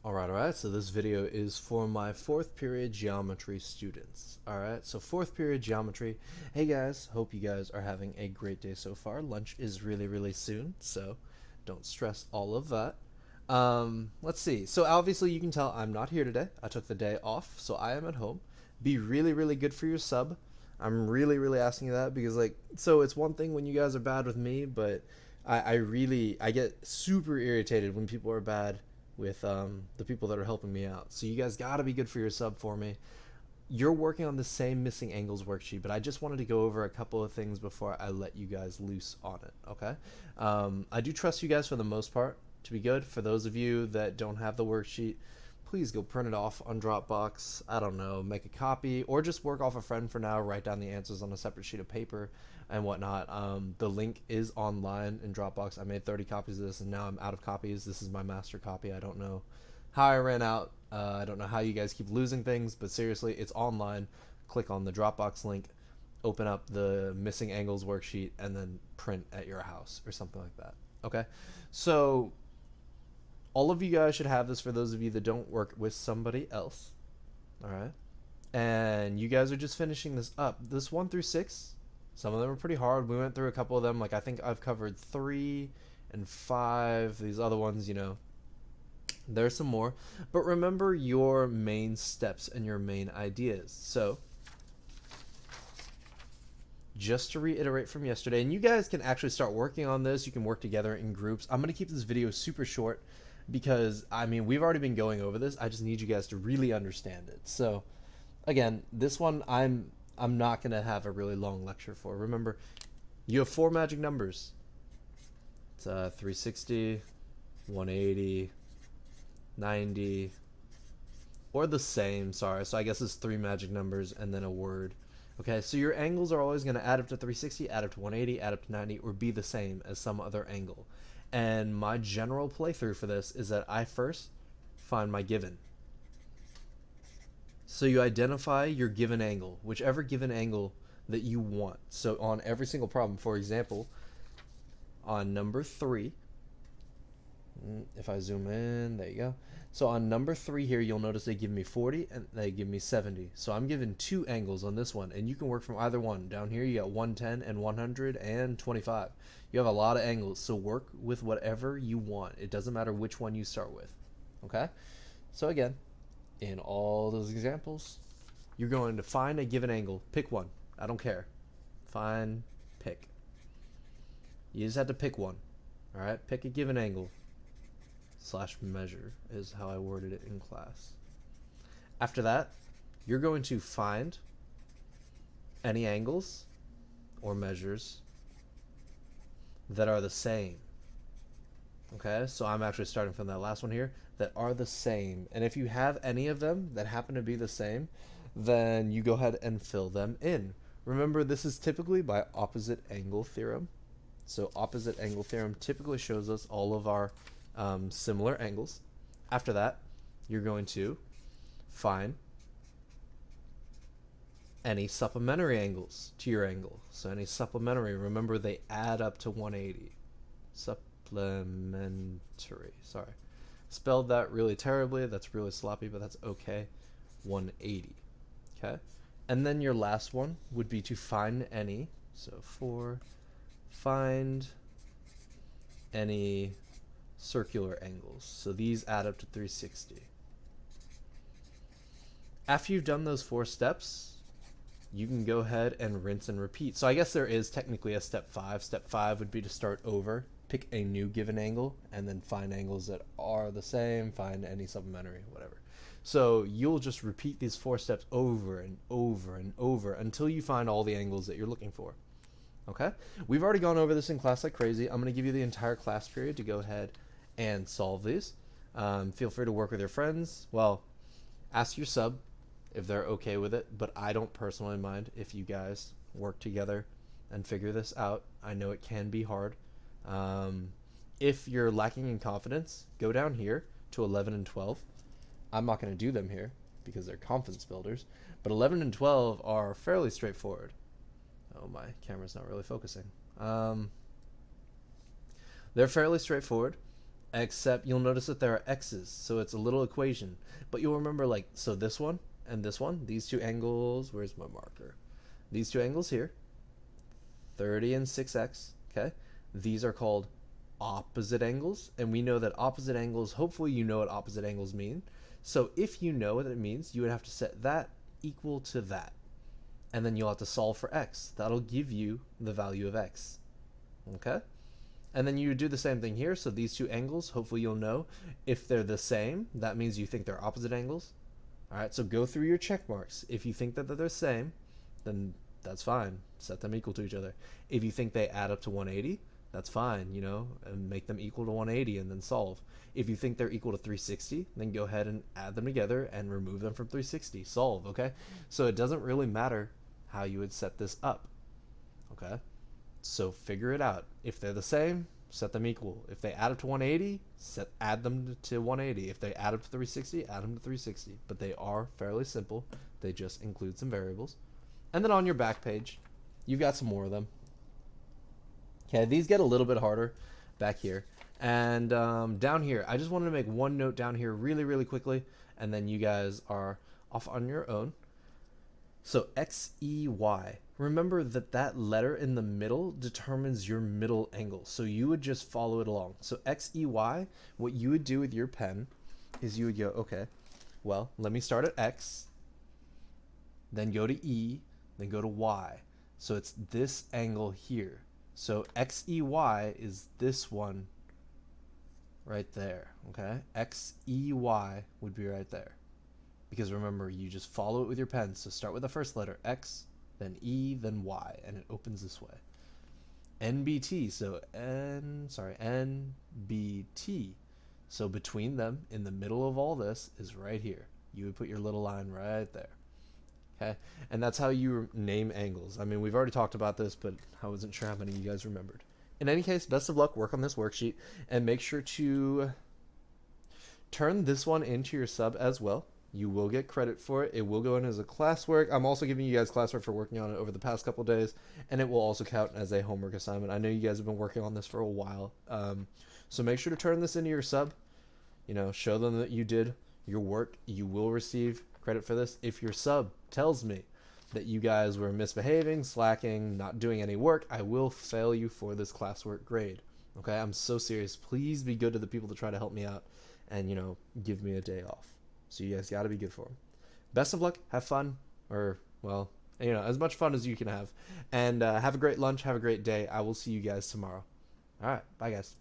Alright, so this video is for my 4th period geometry students. Alright, so 4th period geometry. Hey guys, hope you guys are having a great day so far. Lunch is really soon, so don't stress all of that. Let's see. So obviously you can tell I'm not here today. I took the day off, so I am at home. Be really good for your sub. I'm really asking you that because so it's one thing when you guys are bad with me, but I get super irritated when people are bad with the people that are helping me out. So you guys gotta be good for your sub for me. You're working on the same missing angles worksheet, but I just wanted to go over a couple of things before I let you guys loose on it, okay? I do trust you guys for the most part to be good. For those of you that don't have the worksheet, please go print it off on Dropbox. I don't know, make a copy, or just work off a friend for now, write down the answers on a separate sheet of paper and whatnot. The link is online in Dropbox. I made 30 copies of this and now I'm out of copies. This is my master copy. I don't know how I ran out. I don't know how you guys keep losing things, but seriously, it's online. Click on the Dropbox link, open up the missing angles worksheet, and then print at your house or something like that. Okay, so all of you guys should have this for those of you that don't work with somebody else. All right, and you guys are just finishing this up. This 1 through 6, some of them are pretty hard. We went through a couple of them. Like I think I've covered 3 and 5. These other ones, you know, there's some more. But remember your main steps and your main ideas. So just to reiterate from yesterday, and you guys can actually start working on this. You can work together in groups. I'm going to keep this video super short because, I mean, we've already been going over this. I just need you guys to really understand it. So again, this one I'm not going to have a really long lecture for. Remember, you have 4 magic numbers. It's 360, 180, 90, or the same, sorry. So I guess it's 3 magic numbers and then a word. Okay, so your angles are always going to add up to 360, add up to 180, add up to 90, or be the same as some other angle. And my general playthrough for this is that I first find my given. So you identify your given angle, whichever given angle that you want. So on every single problem, for example, on number 3, if I zoom in, there you go. So on number 3 here, you'll notice they give me 40 and they give me 70. So I'm given 2 angles on this one, and you can work from either one. Down here you got 110 and 125. You have a lot of angles, so work with whatever you want. It doesn't matter which one you start with. Okay? So again, in all those examples, you're going to find a given angle. Pick one. I don't care. Find, pick. You just have to pick one. Alright? Pick a given angle. / measure is how I worded it in class. After that, you're going to find any angles or measures that are the same. Okay, so I'm actually starting from that last one here, that are the same. And if you have any of them that happen to be the same, then you go ahead and fill them in. Remember, this is typically by opposite angle theorem. So opposite angle theorem typically shows us all of our similar angles. After that, you're going to find any supplementary angles to your angle. So any supplementary, remember they add up to 180. Supplementary, sorry. Spelled that really terribly, that's really sloppy, but that's okay. 180, okay? And then your last one would be to find any, so find any circular angles. So these add up to 360. After you've done those 4 steps, you can go ahead and rinse and repeat. So I guess there is technically a step 5. Step 5 would be to start over, pick a new given angle, and then find angles that are the same, find any supplementary, whatever. So you'll just repeat these 4 steps over and over and over until you find all the angles that you're looking for. Okay? We've already gone over this in class like crazy. I'm going to give you the entire class period to go ahead and solve these. Feel free to work with your friends. Well, ask your sub if they're okay with it, but I don't personally mind if you guys work together and figure this out. I know it can be hard. If you're lacking in confidence, go down here to 11 and 12. I'm not going to do them here because they're confidence builders, but 11 and 12 are fairly straightforward. Oh, my camera's not really focusing. They're fairly straightforward. except you'll notice that there are x's, so it's a little equation. But you'll remember, like, so this one and this one, these two angles, where's my marker? These two angles here, 30 and 6x, okay? These are called opposite angles, and we know that opposite angles, hopefully you know what opposite angles mean. So if you know what it means, you would have to set that equal to that. And then you'll have to solve for x. That'll give you the value of x, okay? And then you do the same thing here. So these two angles, hopefully you'll know if they're the same, that means you think they're opposite angles. All right, so go through your check marks. If you think that they're the same, then that's fine. Set them equal to each other. If you think they add up to 180, that's fine, you know, and make them equal to 180 and then solve. If you think they're equal to 360, then go ahead and add them together and remove them from 360. Solve, okay? So it doesn't really matter how you would set this up, okay? So figure it out. If they're the same, set them equal. If they add up to 180, add them to 180. If they add up to 360, add them to 360. But they are fairly simple. They just include some variables. And then on your back page, you've got some more of them. Okay, these get a little bit harder back here. And down here, I just wanted to make one note down here really, really quickly, and then you guys are off on your own. So XEY, remember that that letter in the middle determines your middle angle. So you would just follow it along. So XEY, what you would do with your pen is you would go, okay, well, let me start at X, then go to E, then go to Y. So it's this angle here. So XEY is this one right there, okay? XEY would be right there. Because remember, you just follow it with your pen. So start with the first letter, X, then E, then Y, and it opens this way. NBT, so NBT. So between them, in the middle of all this, is right here. You would put your little line right there. Okay, and that's how you name angles. I mean, we've already talked about this, but I wasn't sure how many of you guys remembered. In any case, best of luck, work on this worksheet, and make sure to turn this one into your sub as well. You will get credit for it. It will go in as a classwork. I'm also giving you guys classwork for working on it over the past couple days, and it will also count as a homework assignment. I know you guys have been working on this for a while, so make sure to turn this into your sub. You know, show them that you did your work. You will receive credit for this. If your sub tells me that you guys were misbehaving, slacking, not doing any work, I will fail you for this classwork grade. Okay, I'm so serious. Please be good to the people that try to help me out and, you know, give me a day off. So you guys got to be good for them. Best of luck. Have fun. Or, well, you know, as much fun as you can have. And have a great lunch. Have a great day. I will see you guys tomorrow. All right. Bye, guys.